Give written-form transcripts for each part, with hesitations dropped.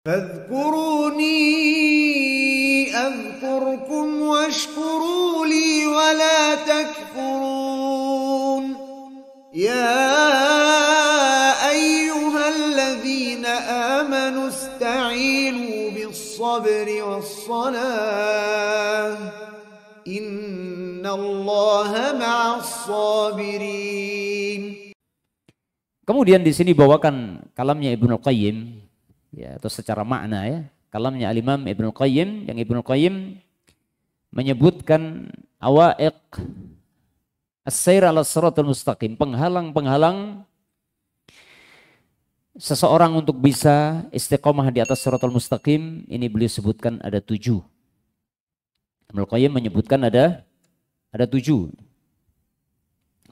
فاذكروني أذكركم واشكروا لي ولا تكفرون يا أيها الذين آمنوا استعينوا بالصبر والصلاة إن الله مع الصابرين. Kemudian di sini bawakan kalamnya Ibnul Qayyim, ya, atau secara makna ya, kalamnya Al-Imam Ibnul Qayyim, yang Ibnul Qayyim menyebutkan awaiq as-sair ala siratal mustaqim, penghalang-penghalang seseorang untuk bisa istiqomah di atas siratal mustaqim. Ini beliau sebutkan ada 7. Ibnul Qayyim menyebutkan ada 7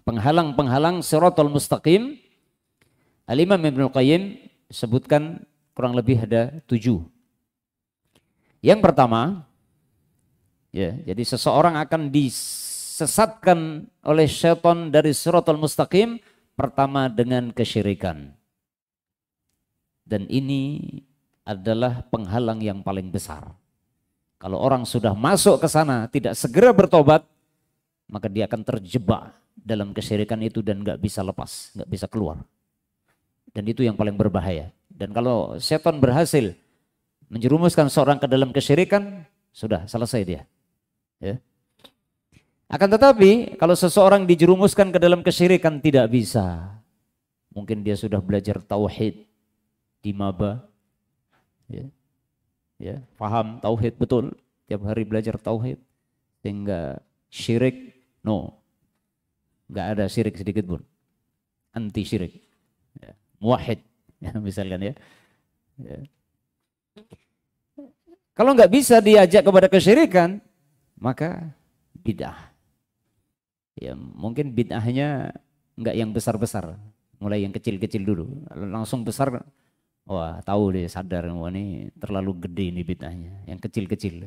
penghalang-penghalang siratal mustaqim. Al-Imam Ibnul Qayyim sebutkan kurang lebih ada 7. Yang pertama, ya, jadi seseorang akan disesatkan oleh syaitan dari siratal mustaqim pertama dengan kesyirikan. Dan ini adalah penghalang yang paling besar. Kalau orang sudah masuk ke sana tidak segera bertobat, maka dia akan terjebak dalam kesyirikan itu dan nggak bisa lepas, nggak bisa keluar. Dan itu yang paling berbahaya. Dan kalau setan berhasil menjerumuskan seorang ke dalam kesyirikan, sudah selesai dia. Ya. Akan tetapi kalau seseorang dijerumuskan ke dalam kesyirikan tidak bisa. Mungkin dia sudah belajar tauhid di maba, ya, paham tauhid betul, tiap hari belajar tauhid, sehingga syirik nggak ada syirik sedikit pun, anti syirik. Ya. Muwahhid, ya, misalkan ya. Kalau nggak bisa diajak kepada kesyirikan, maka bid'ah. Ya, mungkin bid'ahnya nggak yang besar-besar, mulai yang kecil-kecil dulu, langsung besar. Wah, tahu deh, sadar, wah ini terlalu gede ini bid'ahnya. Yang kecil-kecil,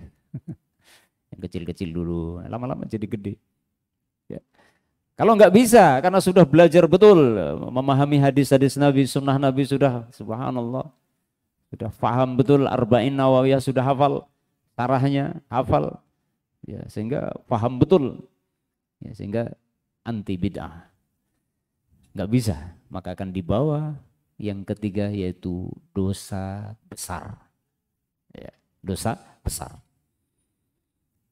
yang kecil-kecil dulu, lama-lama jadi gede. Ya. Kalau nggak bisa, karena sudah belajar betul, memahami hadis-hadis Nabi, sunnah Nabi sudah, subhanallah, sudah paham betul, Arba'in Nawawiyah sudah hafal, sarahnya hafal, ya, sehingga paham betul, ya, sehingga anti bid'ah. Nggak bisa, maka akan dibawa yang ketiga, yaitu dosa besar. Ya, dosa besar.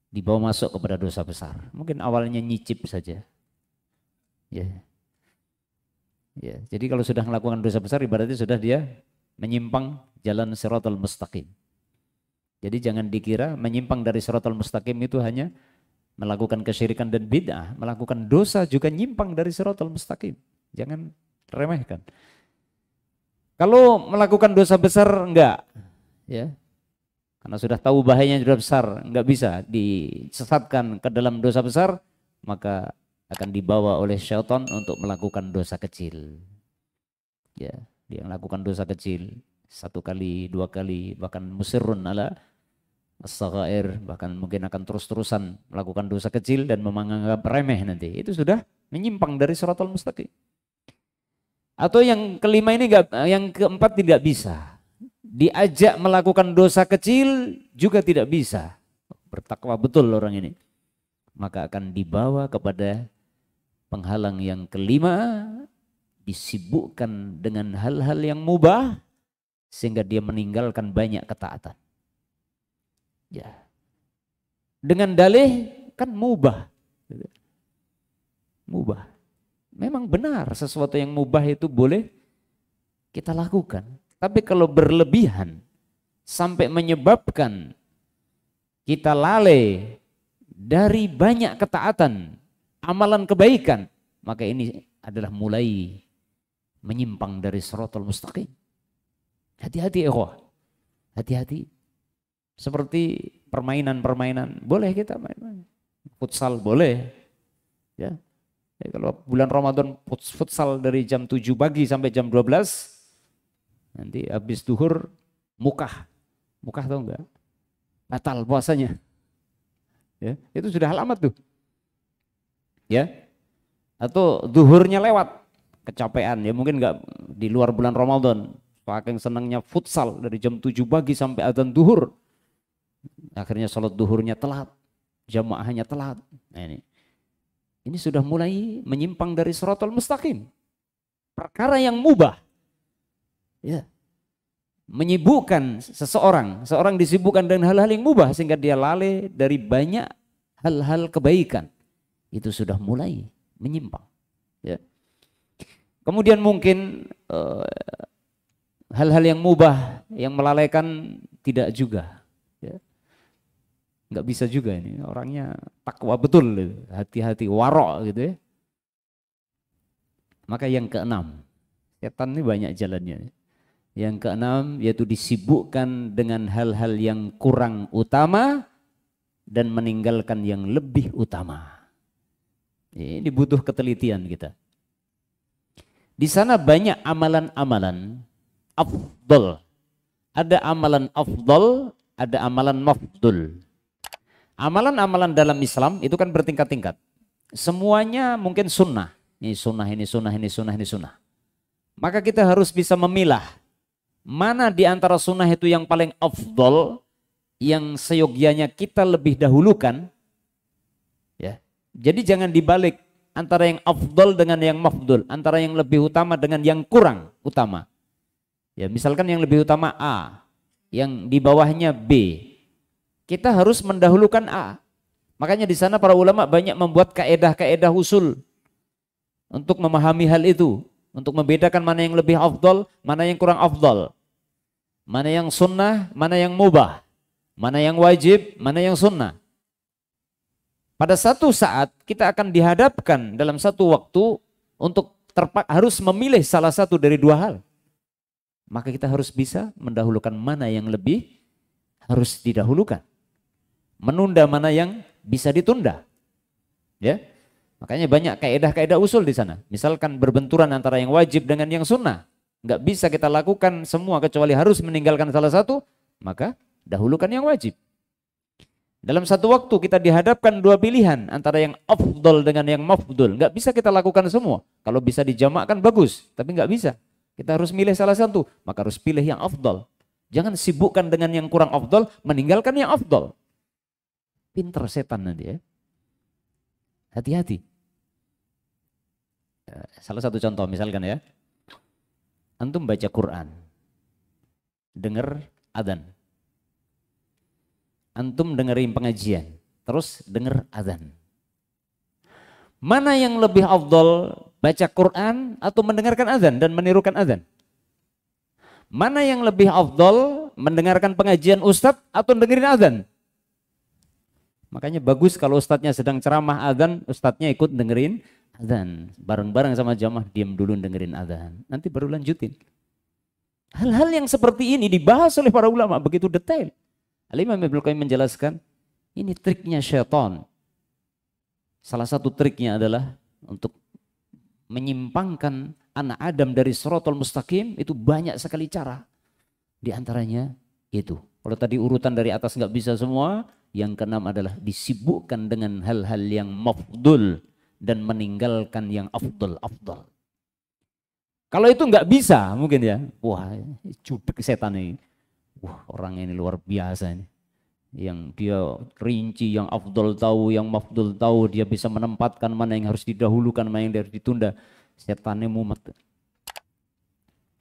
Dibawa masuk kepada dosa besar. Mungkin awalnya nyicip saja. Ya. Ya, jadi kalau sudah melakukan dosa besar ibaratnya sudah dia menyimpang jalan siratal mustaqim. Jadi jangan dikira menyimpang dari siratal mustaqim itu hanya melakukan kesyirikan dan bid'ah, melakukan dosa juga nyimpang dari siratal mustaqim. Jangan remehkan. Kalau melakukan dosa besar enggak, ya. Karena sudah tahu bahayanya sudah besar, enggak bisa disesatkan ke dalam dosa besar, maka akan dibawa oleh syaitan untuk melakukan dosa kecil. Ya, dia melakukan dosa kecil 1 kali, 2 kali, bahkan musirrun ala as-saghair, bahkan mungkin akan terus-terusan melakukan dosa kecil dan menganggap remeh nanti. Itu sudah menyimpang dari siratal mustaqim. Atau yang kelima ini yang keempat tidak bisa. Diajak melakukan dosa kecil juga tidak bisa. Bertakwa betul orang ini. Maka akan dibawa kepada penghalang yang kelima, disibukkan dengan hal-hal yang mubah sehingga dia meninggalkan banyak ketaatan. Ya. Dengan dalih kan mubah. Mubah. Memang benar sesuatu yang mubah itu boleh kita lakukan. Tapi kalau berlebihan sampai menyebabkan kita lalai dari banyak ketaatan, amalan kebaikan, maka ini adalah mulai menyimpang dari siratal mustaqim. Hati-hati ikhwah, hati-hati. Seperti permainan-permainan, boleh kita main, futsal boleh, ya. Ya, kalau bulan Ramadan futsal dari jam 7 pagi sampai jam 12, nanti habis duhur mukah tahu enggak? Batal puasanya. Ya, itu sudah alamat tuh. Ya. Atau duhurnya lewat, kecapean, ya mungkin enggak di luar bulan Ramadan, saking senangnya futsal dari jam 7 pagi sampai adzan duhur. Akhirnya sholat duhurnya telat, jamaahnya telat. Nah, ini sudah mulai menyimpang dari shiratal mustaqim. Perkara yang mubah. Ya. Menyibukkan seorang disibukkan dengan hal-hal yang mubah sehingga dia lalai dari banyak hal-hal kebaikan. Itu sudah mulai menyimpang. Ya. Kemudian mungkin hal-hal yang mubah yang melalaikan tidak juga. Ya. Nggak bisa juga ini, orangnya takwa betul, hati-hati, warok gitu ya. Maka yang keenam, setan ini banyak jalannya. Yang keenam yaitu disibukkan dengan hal-hal yang kurang utama dan meninggalkan yang lebih utama. Ini butuh ketelitian kita. Di sana banyak amalan-amalan afdol. Ada amalan afdol, ada amalan mafdul. Amalan-amalan dalam Islam itu kan bertingkat-tingkat. Semuanya mungkin sunnah. Ini sunnah, ini sunnah, ini sunnah, ini sunnah. Maka kita harus bisa memilah mana di antara sunnah itu yang paling afdol, yang seyogyanya kita lebih dahulukan. Ya. Jadi jangan dibalik antara yang afdol dengan yang mafdul, antara yang lebih utama dengan yang kurang utama. Ya, misalkan yang lebih utama A, yang di bawahnya B. Kita harus mendahulukan A. Makanya di sana para ulama banyak membuat kaedah-kaedah usul untuk memahami hal itu, untuk membedakan mana yang lebih afdol, mana yang kurang afdol, mana yang sunnah, mana yang mubah, mana yang wajib, mana yang sunnah. Pada satu saat kita akan dihadapkan dalam satu waktu untuk harus memilih salah satu dari dua hal. Maka kita harus bisa mendahulukan mana yang lebih harus didahulukan. Menunda mana yang bisa ditunda. Ya. Makanya banyak kaedah-kaedah usul di sana. Misalkan berbenturan antara yang wajib dengan yang sunnah. Nggak bisa kita lakukan semua kecuali harus meninggalkan salah satu. Maka dahulukan yang wajib. Dalam satu waktu kita dihadapkan dua pilihan. Antara yang afdol dengan yang mafdul. Nggak bisa kita lakukan semua. Kalau bisa dijamakkan bagus. Tapi nggak bisa. Kita harus milih salah satu. Maka harus pilih yang afdol. Jangan sibukkan dengan yang kurang afdol. Meninggalkan yang afdol. Pinter setan nanti ya. Hati-hati. Salah satu contoh misalkan ya, antum baca Quran, dengar adzan, antum dengerin pengajian, terus dengar adzan. Mana yang lebih afdol, baca Quran atau mendengarkan adzan dan menirukan adzan? Mana yang lebih afdol, mendengarkan pengajian ustadz atau dengerin adzan? Makanya bagus kalau ustadznya sedang ceramah adzan, ustadznya ikut dengerin adzan, bareng-bareng sama jamaah, diam dulu dengerin adzan, nanti baru lanjutin. Hal-hal yang seperti ini dibahas oleh para ulama begitu detail. Al-Imam Ibnu Qayyim menjelaskan, ini triknya syaitan. Salah satu triknya adalah untuk menyimpangkan anak Adam dari shiratal mustaqim, itu banyak sekali cara. Di antaranya itu. Kalau tadi urutan dari atas nggak bisa semua, yang keenam adalah disibukkan dengan hal-hal yang mafdul dan meninggalkan yang afdal. Kalau itu nggak bisa mungkin ya, wah cupik setan ini, wah orang ini luar biasa ini, yang dia rinci, yang afdal tahu, yang mafdul tahu, dia bisa menempatkan mana yang harus didahulukan, mana yang harus ditunda. Setannya mumet.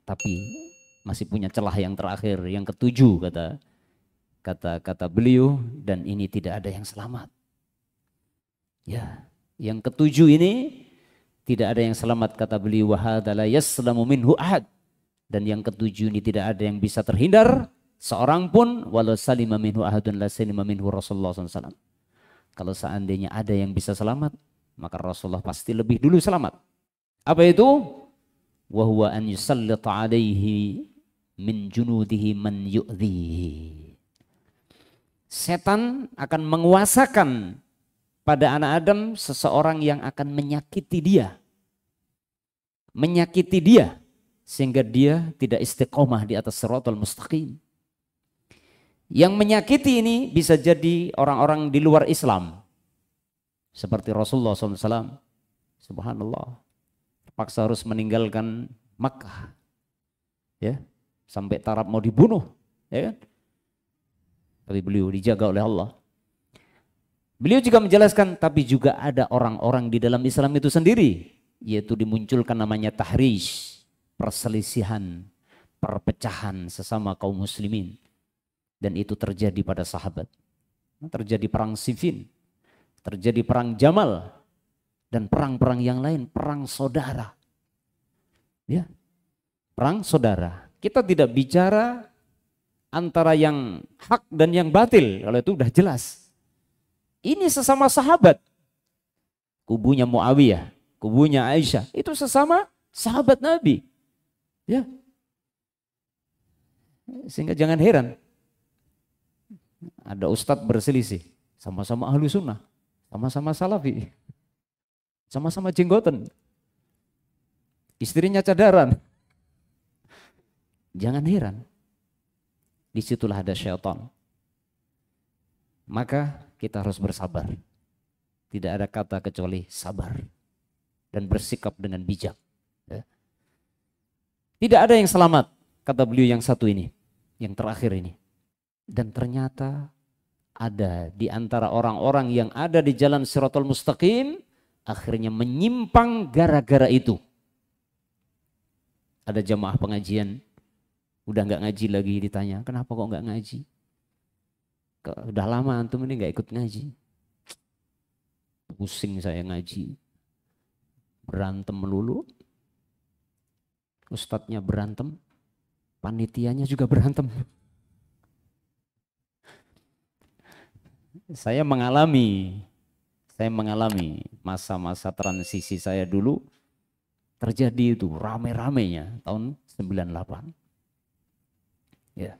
Tapi masih punya celah yang terakhir, yang ketujuh kata beliau, dan ini tidak ada yang selamat. Ya. Yang ketujuh ini tidak ada yang selamat, kata beliau, wa hadza la yaslamu minhu ahad. Dan yang ketujuh ini tidak ada yang bisa terhindar seorang pun, walau salima minhu ahadun la salima minhu Rasulullah SAW. Kalau seandainya ada yang bisa selamat, maka Rasulullah pasti lebih dulu selamat. Apa itu? Wa huwa an yusallita alaihi min junudihi man yu'dhihi. Setan akan menguasakan pada anak Adam seseorang yang akan menyakiti dia. Menyakiti dia sehingga dia tidak istiqomah di atas shiratal mustaqim. Yang menyakiti ini bisa jadi orang-orang di luar Islam. Seperti Rasulullah SAW. Subhanallah. Terpaksa harus meninggalkan Makkah. Ya. sampai taraf mau dibunuh, ya kan? Tapi beliau dijaga oleh Allah. Beliau juga menjelaskan, tapi juga ada orang-orang di dalam Islam itu sendiri, yaitu dimunculkan namanya tahrish, perselisihan, perpecahan sesama kaum muslimin. Dan itu terjadi pada sahabat. Terjadi perang Siffin, terjadi perang Jamal, dan perang-perang yang lain, perang saudara. Ya, perang saudara. Kita tidak bicara antara yang hak dan yang batil, kalau itu udah jelas. Ini sesama sahabat. Kubunya Muawiyah, kubunya Aisyah, itu sesama sahabat Nabi. Ya. Sehingga jangan heran. Ada ustadz berselisih, sama-sama ahlu sunnah, sama-sama salafi, sama-sama jenggoten, istrinya cadaran. Jangan heran. Disitulah ada syaitan. Maka kita harus bersabar. Tidak ada kata kecuali sabar. Dan bersikap dengan bijak. Tidak ada yang selamat, kata beliau yang satu ini. Yang terakhir ini. Dan ternyata ada di antara orang-orang yang ada di jalan Shiratal Mustaqim, akhirnya menyimpang gara-gara itu. Ada jamaah pengajian, udah nggak ngaji lagi, ditanya, kenapa kok nggak ngaji? Udah lama antum ini nggak ikut ngaji. Pusing saya ngaji. Berantem melulu. Ustadznya berantem. Panitianya juga berantem. Saya mengalami masa-masa transisi saya dulu, terjadi itu rame-ramenya tahun 98. Ya.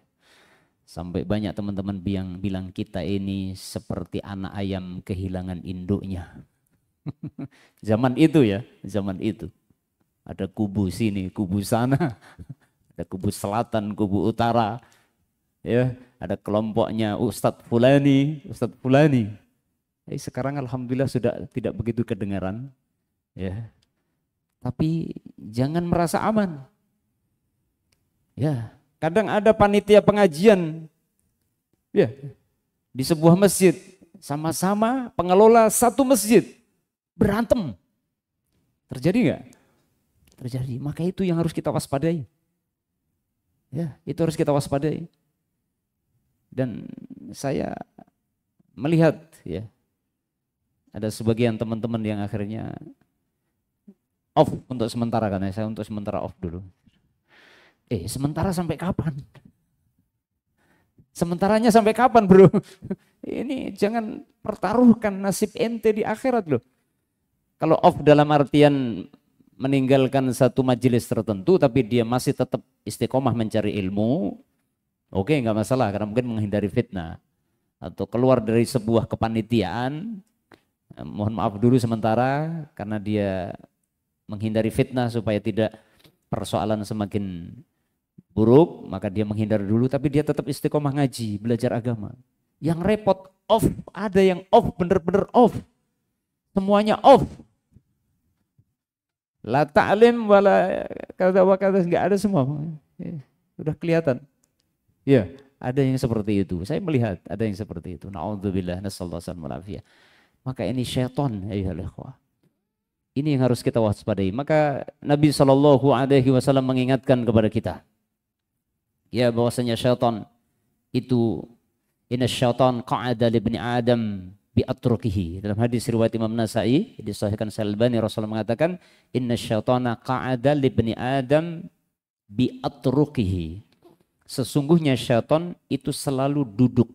Sampai banyak teman-teman bilang kita ini seperti anak ayam kehilangan induknya. Zaman itu ya, zaman itu. Ada kubu sini, kubu sana, ada kubu selatan, kubu utara. Ya, ada kelompoknya Ustadz Fulani, Ustadz Fulani. Sekarang alhamdulillah sudah tidak begitu kedengaran. Ya. Tapi jangan merasa aman. Ya, kadang ada panitia pengajian ya di sebuah masjid, sama-sama pengelola satu masjid berantem. Terjadi nggak? Terjadi. Maka itu yang harus kita waspadai. Ya, itu harus kita waspadai. Dan saya melihat ya ada sebagian teman-teman yang akhirnya off untuk sementara, karena saya untuk sementara off dulu. Sementara sampai kapan? Sementaranya sampai kapan, bro? Ini jangan pertaruhkan nasib ente di akhirat loh. Kalau off dalam artian meninggalkan satu majelis tertentu tapi dia masih tetap istiqomah mencari ilmu, oke, nggak masalah, karena mungkin menghindari fitnah atau keluar dari sebuah kepanitiaan, mohon maaf dulu sementara karena dia menghindari fitnah supaya tidak persoalan semakin buruk, maka dia menghindar dulu, tapi dia tetap istiqomah ngaji, belajar agama. Yang repot off, ada yang off, bener-bener off, semuanya off. La ta'lim wala kata-kata, nggak ada semua, udah kelihatan. Ya, ada yang seperti itu. Saya melihat ada yang seperti itu. Na'udzubillah, nasallahu alaihi. Maka ini syaitan, ayyuhal ikhwah. Ini yang harus kita waspadai. Maka Nabi SAW mengingatkan kepada kita, ya, bahwasanya syaitan itu, inna syaitan qa'ada li ibni Adam bi atrukihi. Dalam hadis riwayat Imam Nasa'i disahihkan Al-Albani, Rasulullah mengatakan, inna syaitana qa'ada li ibni Adam bi atrukihi. Sesungguhnya syaitan itu selalu duduk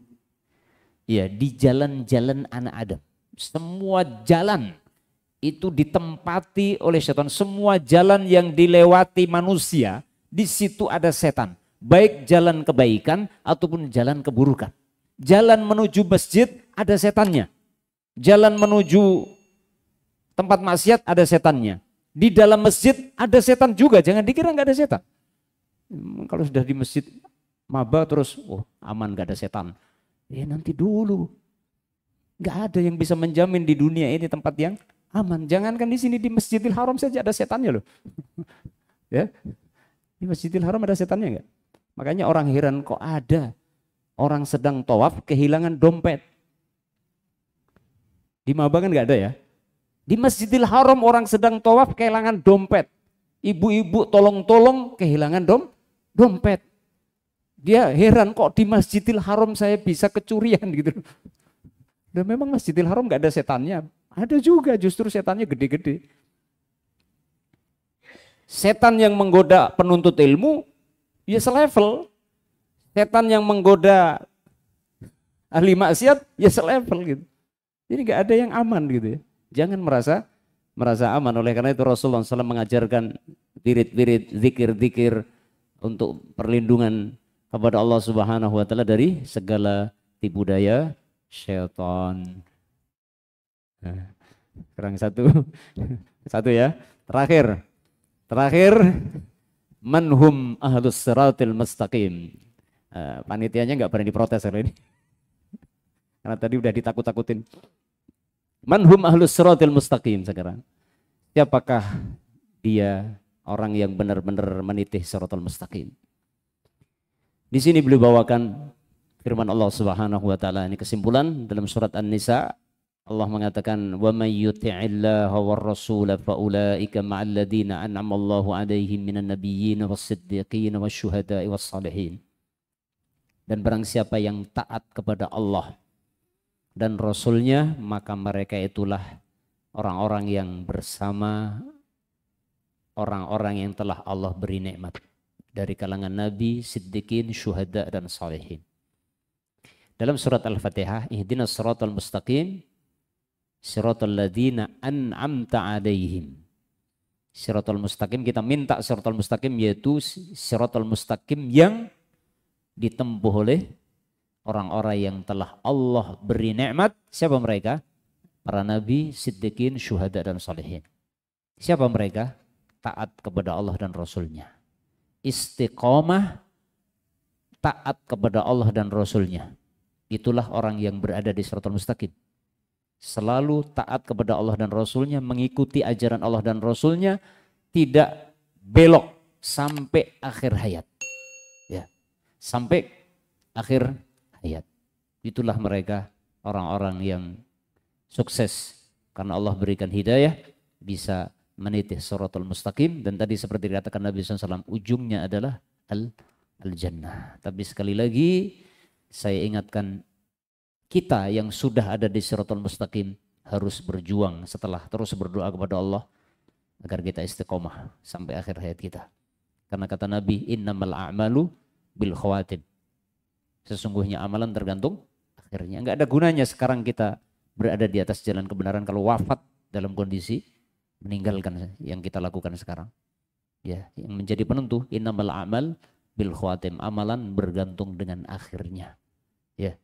ya di jalan-jalan anak Adam. Semua jalan itu ditempati oleh syaitan. Semua jalan yang dilewati manusia, di situ ada setan. Baik jalan kebaikan ataupun jalan keburukan. Jalan menuju masjid ada setannya. Jalan menuju tempat maksiat ada setannya. Di dalam masjid ada setan juga. Jangan dikira nggak ada setan. Kalau sudah di masjid maba terus, aman gak ada setan. Nanti dulu. Gak ada yang bisa menjamin di dunia ini tempat yang aman. Jangankan di sini, di Masjidil Haram saja ada setannya loh. Ya, di Masjidil Haram ada setannya enggak? Makanya orang heran kok ada orang sedang tawaf kehilangan dompet. Di Mabah kan nggak ada ya. Di Masjidil Haram orang sedang tawaf kehilangan dompet. Ibu-ibu tolong-tolong kehilangan dompet. Dia heran kok di Masjidil Haram saya bisa kecurian gitu. Dan memang Masjidil Haram nggak ada setannya. Ada juga, justru setannya gede-gede. Setan yang menggoda penuntut ilmu, ya selevel. Setan yang menggoda ahli maksiat, ya selevel gitu. Jadi nggak ada yang aman gitu ya. Jangan merasa aman. Oleh karena itu Rasulullah SAW mengajarkan wirid-wirid, zikir-zikir untuk perlindungan kepada Allah Subhanahu wa taala dari segala tipu daya syaitan. Nah, kurang satu. Satu ya. Terakhir manhum ahlus siratil mustaqim. Panitianya nggak berani protes hari ini. Karena tadi udah ditakut-takutin. Manhum ahlus siratil mustaqim sekarang. Siapakah dia orang yang benar-benar menitih siratal mustaqim? Di sini beliau bawakan firman Allah Subhanahu wa taala, ini kesimpulan dalam surat An-Nisa. Allah mengatakan wa may yuti'illaha war rasul fa ulaika ma'al ladzina an'ama Allahu 'alaihim minan nabiyyin was-siddiqin wasyuhada'i was-shalihin. Dan barang siapa yang taat kepada Allah dan Rasulnya, maka mereka itulah orang-orang yang bersama orang-orang yang telah Allah beri nikmat dari kalangan nabi, siddiqin, syuhada dan salihin. Dalam surat Al-Fatihah, ihdinas siratal mustaqim siratal ladzina an'amta 'alaihim. Siratal mustaqim, kita minta siratal mustaqim, yaitu siratal mustaqim yang ditempuh oleh orang-orang yang telah Allah beri nikmat. Siapa mereka? Para nabi, siddiqin, syuhada dan salihin. Siapa mereka? Taat kepada Allah dan Rasulnya. Istiqomah, taat kepada Allah dan Rasulnya. Itulah orang yang berada di siratal mustaqim. Selalu taat kepada Allah dan Rasulnya, mengikuti ajaran Allah dan Rasulnya, tidak belok sampai akhir hayat. Ya, sampai akhir hayat. Itulah mereka orang-orang yang sukses karena Allah berikan hidayah, bisa menitih siratal mustaqim. Dan tadi seperti dikatakan Nabi SAW, ujungnya adalah al-jannah. Tapi sekali lagi saya ingatkan, kita yang sudah ada di siratal mustaqim harus berjuang setelah terus berdoa kepada Allah agar kita istiqomah sampai akhir hayat kita. Karena kata Nabi, innamal a'malu bil khawatim. Sesungguhnya amalan tergantung akhirnya. Enggak ada gunanya sekarang kita berada di atas jalan kebenaran kalau wafat dalam kondisi meninggalkan yang kita lakukan sekarang. Ya, yang menjadi penentu innamal a'mal bil khawatim. Amalan bergantung dengan akhirnya. Ya.